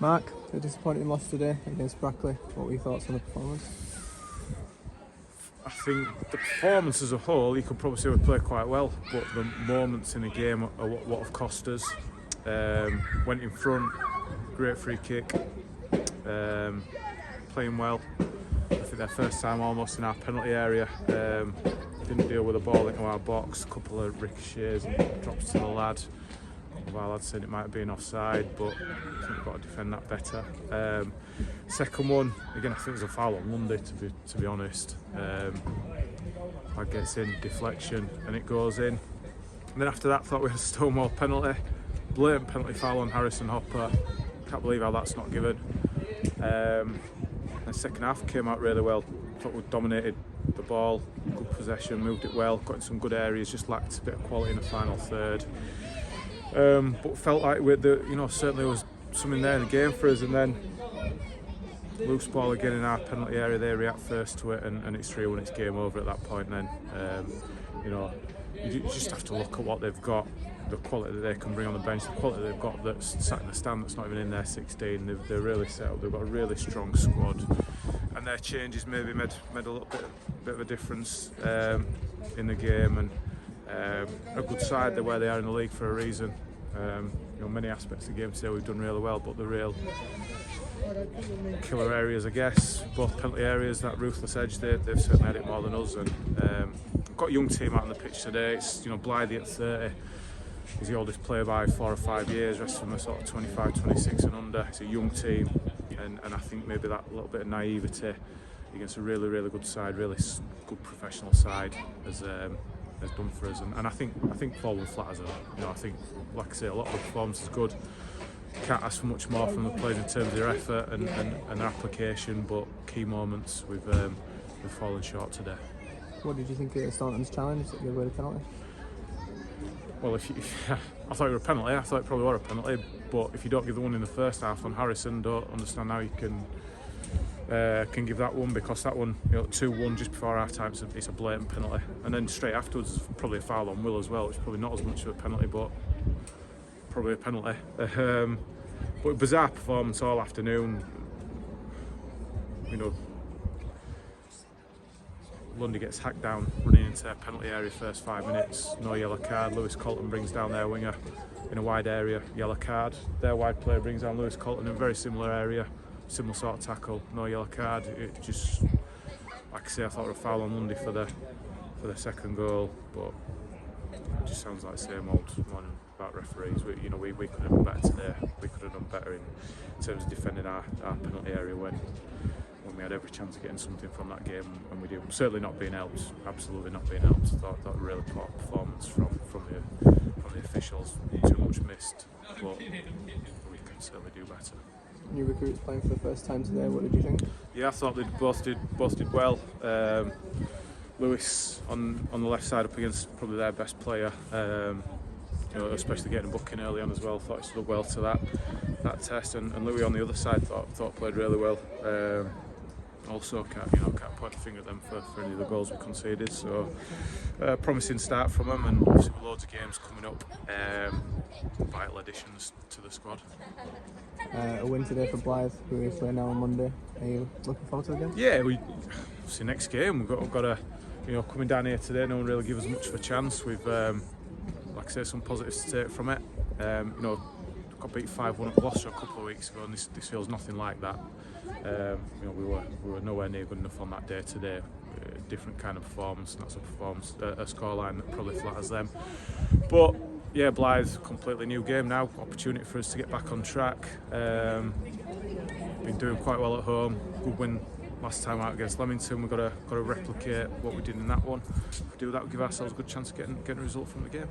Mark, a disappointing loss today against Brackley. What were your thoughts on the performance? I think the performance as a whole, you could probably say we played quite well, but the moments in the game are what have cost us. Went in front, great free kick, playing well. I think their first time almost in our penalty area. Didn't deal with the ball into our box, a couple of ricochets and drops to the lad. While I'd said it might have been offside, but I think we've got to defend that better. Second one, again, I think it was a foul on Monday, to be honest. It gets in, deflection, and it goes in. And then after that, I thought we had a Stonewall penalty. Blatant penalty foul on Harrison Hopper. Can't believe how that's not given. The second half came out really well. I thought we dominated the ball, good possession, moved it well, got in some good areas, just lacked a bit of quality in the final third. But felt like certainly was something there in the game for us, and then loose ball again in our penalty area. They react first to it, and it's 3-1. It's game over at that point. Then you just have to look at what they've got, the quality that they can bring on the bench, the quality they've got that's sat in the stand that's not even in their 16. They're really set up. They've got a really strong squad, and their changes maybe made a little bit of a difference in the game. And a good side, they're where they are in the league for a reason. Many aspects of the game today we've done really well, but the real killer areas, I guess, both penalty areas, that ruthless edge, they've certainly had it more than us. And got a young team out on the pitch today. It's Blythe at 30. He's the oldest player by 4 or 5 years. The rest of them are sort of 25, 26 and under. It's a young team, and I think maybe that little bit of naivety against a really, really good side, really good professional side has done for us. And I think forward flatters are. I think, like I say, a lot of the performance is good. Can't ask for much more from the players in terms of their effort and their application, but key moments we've fallen short today. What did you think of Staunton's challenge that gave away the penalty? Well, I thought it was a penalty. I thought it probably was a penalty, but if you don't give the one in the first half on Harrison, don't understand how you can give that one, because that one, 2-1 just before half time, it's a blatant penalty. And then straight afterwards, there's probably a foul on Will as well, which is probably not as much of a penalty, but probably a penalty. But a bizarre performance all afternoon. Lundy gets hacked down running into their penalty area first 5 minutes, no yellow card. Lewis Colton brings down their winger in a wide area, yellow card. Their wide player brings down Lewis Colton in a very similar area, similar sort of tackle, no yellow card. It just, like I say, I thought it was a foul on Lundy for the second goal, but it just sounds like the same old one about referees. We could have done better today. We could have done better in terms of defending our penalty area when we had every chance of getting something from that game, and we did. Certainly not being helped. Absolutely not being helped. I thought a really poor performance from the officials. Too much missed, but we can certainly do better. New recruits playing for the first time today. What did you think? Yeah, I thought they both did well. Lewis on the left side up against probably their best player. Especially getting a booking early on as well. Thought he stood well to that test, and Louis on the other side thought played really well. Also can't point a finger at them for any of the goals we conceded. So promising start from them, and obviously with loads of games coming up, vital additions to the squad. A win today for Blythe, who is playing now on Monday. Are you looking forward to the game? Yeah, we obviously next game we've got a coming down here today. No one really gives us much of a chance. We've like I say, some positives to take from it. Got beat 5-1 at Gloucester a couple of weeks ago, and this feels nothing like that. We were nowhere near good enough on that day today. Different kind of performance, and that's a scoreline that probably flatters them. But yeah, Blythe, completely new game now. Opportunity for us to get back on track. Been doing quite well at home. Good win last time out against Leamington. We've got to replicate what we did in that one. If we do that, we'll give ourselves a good chance of getting a result from the game.